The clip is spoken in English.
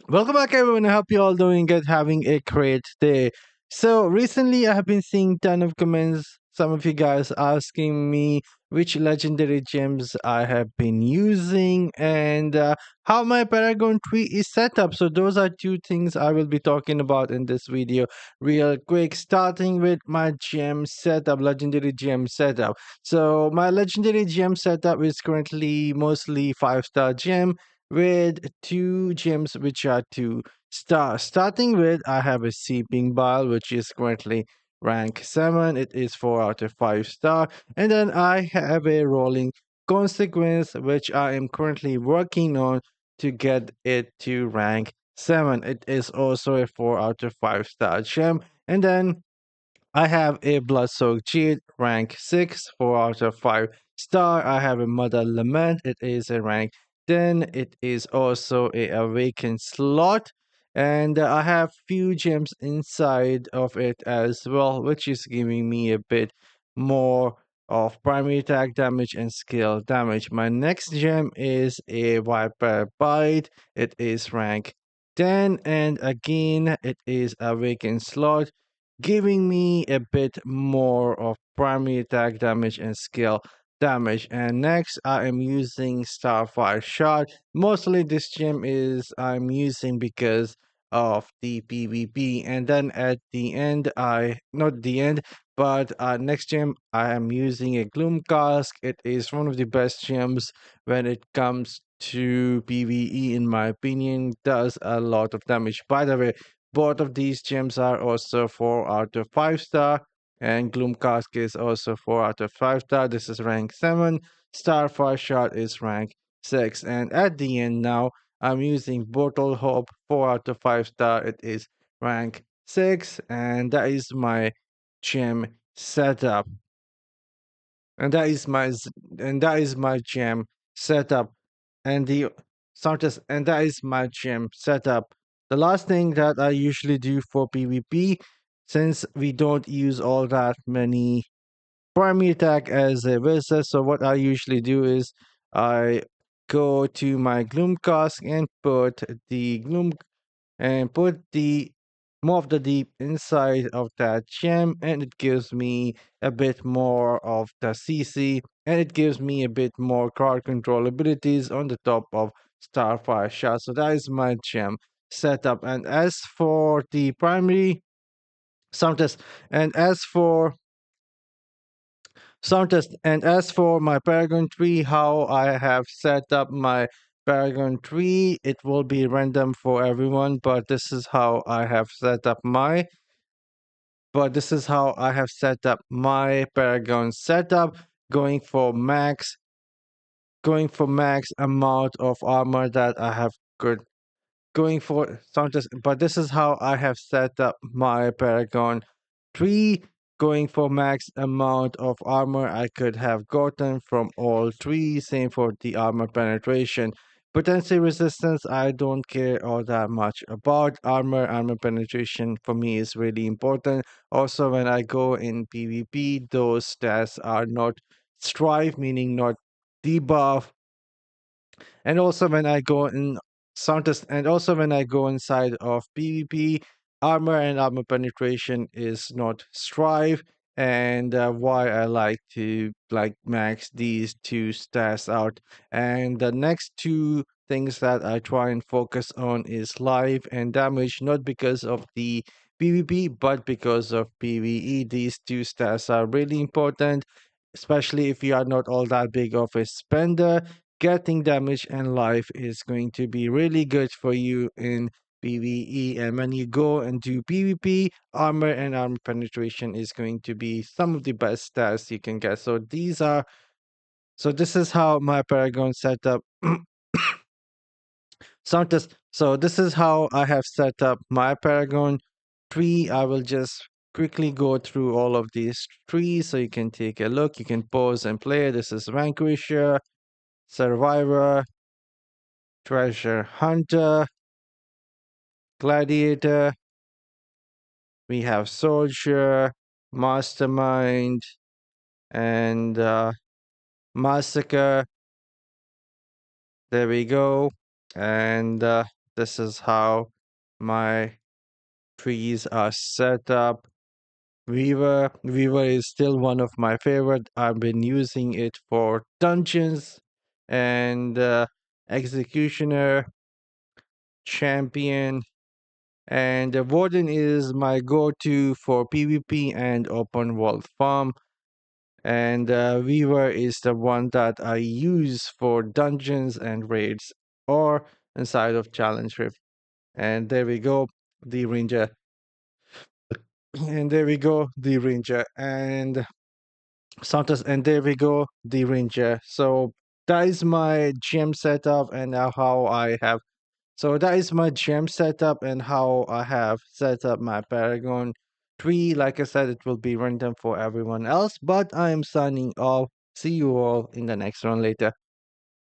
Welcome back, everyone. I hope you all doing good, having a great day. So recently, I have been seeing ton of comments. Some of you guys asking me which legendary gems I have been using and how my Paragon tree is set up. So those are two things I will be talking about in this video, real quick. Starting with my gem setup, legendary gem setup. So my legendary gem setup is currently mostly 5-star gem with two gems which are 2 star. Starting with, I have a Seeping Bile, which is currently rank 7. It is 4 out of 5 star. And then I have a Rolling Consequence, which I am currently working on to get it to rank 7. It is also a 4 out of 5 star gem. And then I have a Blood Soaked Cheat, rank 6, 4 out of 5 star. I have a Mother Lament, it is a rank 10. It is also a Awakened slot. And I have few gems inside of it as well, which is giving me a bit more of primary attack damage and skill damage. My next gem is a Viper Bite. It is rank 10, and again, it is Awakened slot, giving me a bit more of primary attack damage and skill damage. And next, I am using Starfire Shot. Mostly this gem is I'm using because of the PvP. And then at the end, not the end, but next gem, I am using a Gloom Cask. It is one of the best gems when it comes to PvE, in my opinion. Does a lot of damage. By the way, both of these gems are also 4 out of 5 star, and Gloom Cask is also 4 out of 5 star. This is rank 7. Starfire Shot is rank 6. And at the end now, I'm using Bottle Hope 4 out of 5 star. It is rank 6, and that is my gem setup. And that is my gem setup. And the and that is my gem setup. The last thing that I usually do for PvP, since we don't use all that many primary attack as a wizard, so what I usually do is I go to my Gloom Cask and put the Moth the Deep inside of that gem, and it gives me a bit more of the CC, and it gives me a bit more crowd control abilities on the top of Starfire Shot. So that is my gem setup. And as for the primary sound test, and as for and as for my Paragon tree, how I have set up my Paragon tree, it will be random for everyone, but this is how I have set up my Paragon setup, going for max amount of armor that I have good going for Santos, but this is how I have set up my Paragon 3, going for max amount of armor I could have gotten from all three. Same for the armor penetration. Potency resistance, I don't care all that much about armor penetration for me is really important. Also, when I go in PvP, those stats are not strive, meaning not debuff. And also when I go in and also when I go inside of PvP, armor and armor penetration is not strive, and why I like to like max these two stats out. And the next two things that I try and focus on is life and damage, not because of the PvP, but because of PvE. These two stats are really important, especially if you are not all that big of a spender. Getting damage and life is going to be really good for you in PvE. And when you go and do PvP, armor and armor penetration is going to be some of the best stats you can get. So this is how my Paragon setup so this is how I have set up my Paragon tree. I will just quickly go through all of these trees so you can take a look. You can pause and play. This is Vanquisher, Survivor, Treasure Hunter, Gladiator, we have Soldier, Mastermind, and Massacre. There we go. And This is how my trees are set up. Weaver is still one of my favorite. I've been using it for dungeons and executioner, champion, and the warden is my go-to for PvP and open world farm. And Weaver is the one that I use for dungeons and raids or inside of challenge rift. And there we go, the ranger. And there we go, the ranger. And Santos, and there we go, the ranger. So that is my gem setup and how I have. So that is my gem setup and how I have set up my Paragon tree. Like I said, it will be random for everyone else, but I am signing off. See you all in the next one later.